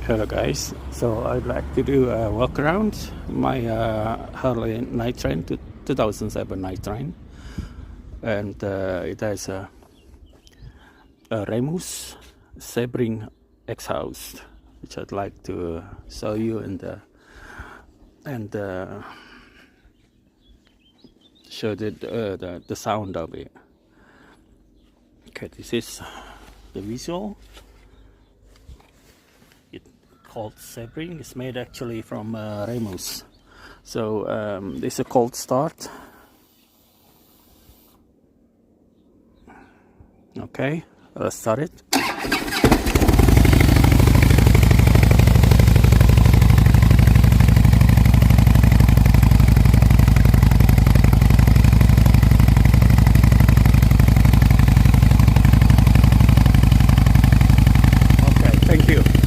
Hello guys, so I'd like to do a walk around my Harley night train, 2007 night train, and it has a Remus Sebring exhaust, which I'd like to show you and show the sound of it. Okay, this is the visual. Called Sebring. It's made actually from Remus. So this is a cold start. Okay, let's start it.